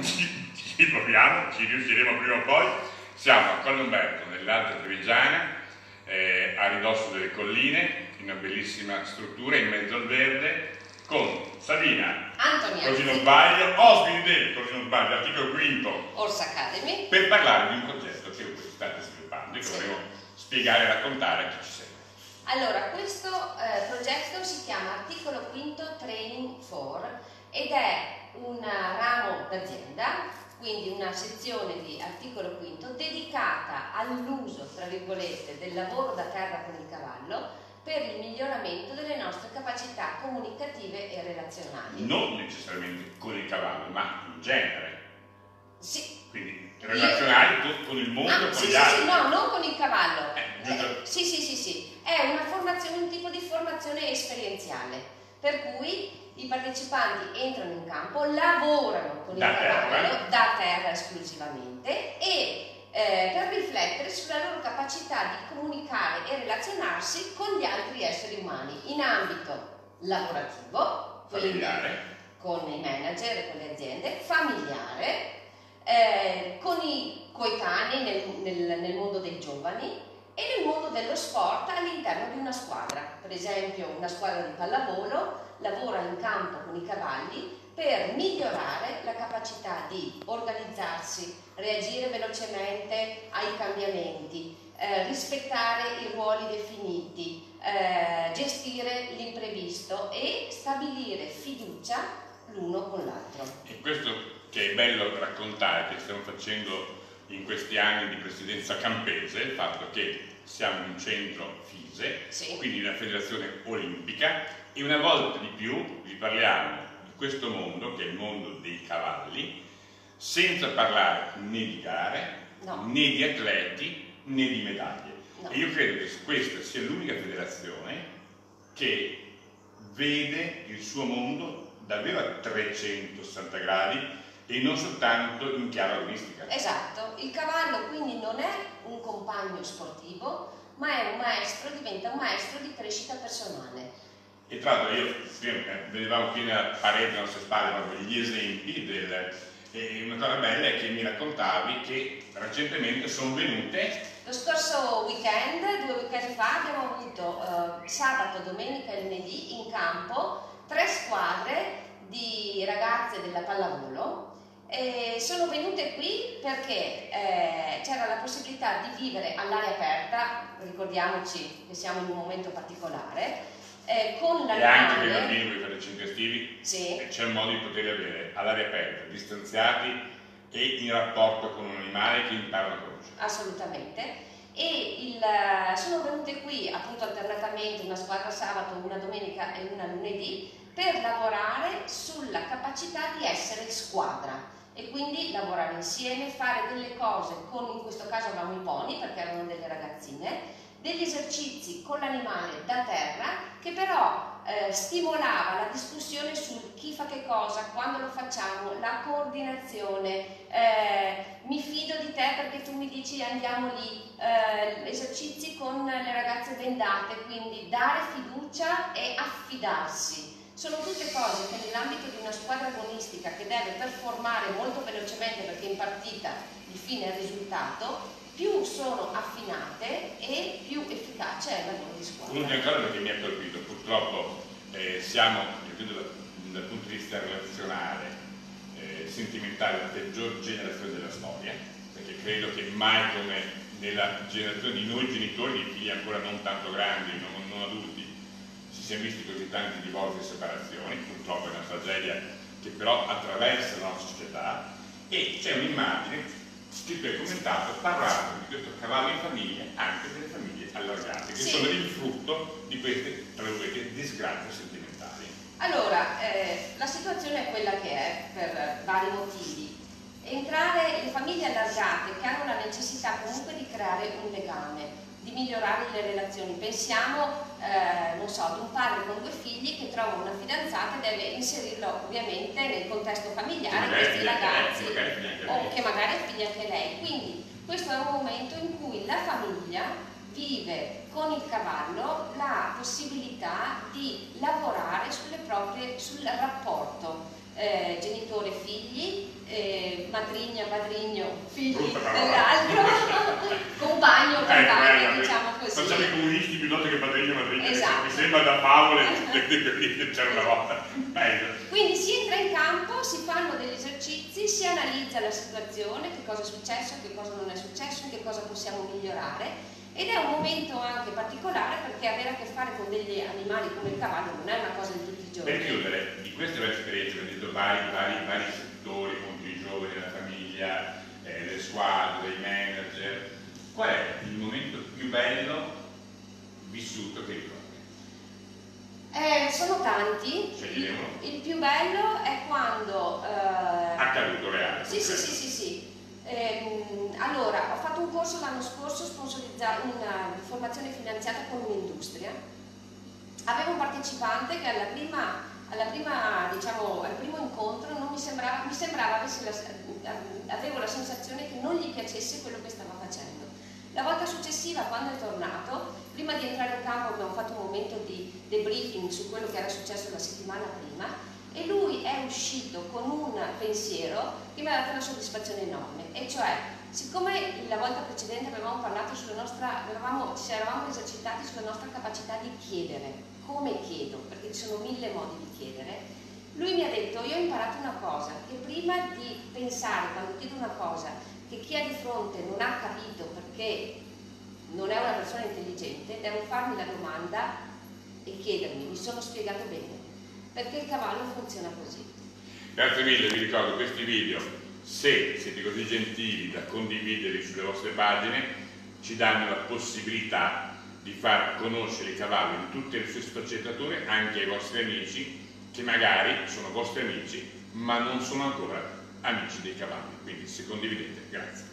ci proviamo, ci riusciremo prima o poi. Siamo a Colleumberto, nell'Alta Trevigiana, a ridosso delle colline, in una bellissima struttura in mezzo al verde, con Sabina, così non sbaglio, ospiti del, così non sbaglio, articolo quinto, Orsa Academy, per parlare di un progetto che voi state sviluppando e che volevo spiegare e raccontare a chi ci segue. Allora, questo progetto si chiama Articolo Quinto Training for ed è un ramo d'azienda, quindi una sezione di Articolo Quinto dedicata all'uso, tra virgolette, del lavoro da terra con il cavallo per il miglioramento delle nostre capacità comunicative e relazionali. Non necessariamente con il cavallo, ma in genere. Sì. Quindi relazionali con il mondo e con gli altri. Sì, no, non con il cavallo. Sì. È una formazione, un tipo di formazione esperienziale, per cui i partecipanti entrano in campo, lavorano con il cavallo da terra esclusivamente e per riflettere sulla loro capacità di comunicare e relazionarsi con gli altri esseri umani in ambito lavorativo, familiare, con i manager e con le aziende, familiare, con i coetanei nel mondo dei giovani e nel mondo dello sport all'interno di una squadra. Per esempio una squadra di pallavolo lavora in campo con i cavalli per migliorare la capacità di organizzarsi, reagire velocemente ai cambiamenti, rispettare i ruoli definiti, gestire l'imprevisto e stabilire fiducia l'uno con l'altro. E questo che è bello raccontare, che stiamo facendo in questi anni di presidenza campese, il fatto che siamo in un centro FISE, quindi una federazione olimpica, e una volta di più vi parliamo di questo mondo, che è il mondo dei cavalli, senza parlare né di gare, né di atleti, né di medaglie. E io credo che questa sia l'unica federazione che vede il suo mondo davvero a 360 gradi e non soltanto in chiave agonistica. Esatto, il cavallo quindi non è un compagno sportivo, ma è un maestro, diventa un maestro di crescita personale. E tra l'altro io vedevamo qui nella parete alle nostre spalle proprio gli esempi e una cosa bella è che mi raccontavi che recentemente sono venute. Lo scorso weekend, 2 weekend fa, abbiamo avuto sabato, domenica e lunedì in campo 3 squadre di ragazze della pallavolo. Sono venute qui perché c'era la possibilità di vivere all'aria aperta, ricordiamoci che siamo in un momento particolare, con l'animale. E anche per i bambini con i centri estivi c'è un modo di poterli avere all'aria aperta, distanziati e in rapporto con un animale che imparano a conoscere. Assolutamente. E sono venute qui appunto alternatamente una squadra sabato, una domenica e una lunedì per lavorare sulla capacità di essere squadra e quindi lavorare insieme, fare delle cose con, in questo caso avevamo i pony perché erano delle ragazzine, degli esercizi con l'animale da terra che però stimolava la discussione sul chi fa che cosa, quando lo facciamo, la coordinazione, mi fido di te perché tu mi dici andiamo lì, esercizi con le ragazze bendate, quindi dare fiducia e affidarsi. Sono tutte cose che nell'ambito di una squadra agonistica che deve performare molto velocemente perché in partita di fine è il risultato, più sono affinate e più efficace è il lavoro di squadra. Un'ultima cosa che mi ha colpito, purtroppo siamo, io credo dal punto di vista relazionale, sentimentale, la peggior generazione della storia, perché credo che mai come nella generazione di noi genitori, di figli ancora non tanto grandi, non adulti, si siano visti così tanti divorzi e separazioni, purtroppo è una tragedia che però attraversa la nostra società, e c'è un'immagine scritto e commentato parlando di questo cavallo in famiglia anche delle famiglie allargate, che sono il frutto di queste, tra virgolette, disgrazie sentimentali. Allora, la situazione è quella che è per vari motivi. Le famiglie allargate che hanno la necessità comunque di creare un legame, di migliorare le relazioni. Pensiamo, non so, ad un padre con 2 figli che trova una fidanzata e deve inserirlo ovviamente nel contesto familiare di questi ragazzi, o che magari è figlia anche lei. Quindi questo è un momento in cui la famiglia vive con il cavallo la possibilità di lavorare sul rapporto genitore-figli, matrigna, padrigno, figli dell'altro, compagno, compagna, diciamo così. Facciamo i comunisti piuttosto che padrigno, matrigna, esatto. Mi sembra da favole, c'era una volta. Quindi si entra in campo, si fanno degli esercizi, si analizza la situazione, che cosa è successo, che cosa non è successo, in che cosa possiamo migliorare, ed è un momento anche particolare perché avere a che fare con degli animali come il cavallo non è una cosa di tutti i giorni. Per chiudere, di queste varie esperienze, ho detto vari settori, contro i giovani, la famiglia, le squadre, i manager, qual è il momento più bello vissuto che ricordi? Sono tanti. Il più bello è quando... accaduto reale. Sì. Allora, ho fatto un corso l'anno scorso sponsorizzato, una formazione finanziata con un'industria. Avevo un partecipante che al primo incontro non avevo la sensazione che non gli piacesse quello che stava facendo. La volta successiva, quando è tornato, prima di entrare in campo abbiamo fatto un momento di debriefing su quello che era successo la settimana prima, e lui è uscito con un pensiero che mi ha dato una soddisfazione enorme, e cioè, siccome la volta precedente avevamo parlato ci eravamo esercitati sulla nostra capacità di chiedere, come chiedo, perché ci sono 1000 modi di chiedere, lui mi ha detto: io ho imparato una cosa, che prima di pensare, quando chiedo una cosa, che chi è di fronte non ha capito perché non è una persona intelligente, devo farmi la domanda e chiedermi: mi sono spiegato bene? Perché il cavallo funziona così. Grazie mille, vi ricordo questi video, se siete così gentili da condividerli sulle vostre pagine, ci danno la possibilità di far conoscere i cavalli in tutte le sue sfaccettature anche ai vostri amici, che magari sono vostri amici ma non sono ancora amici dei cavalli. Quindi se condividete, grazie.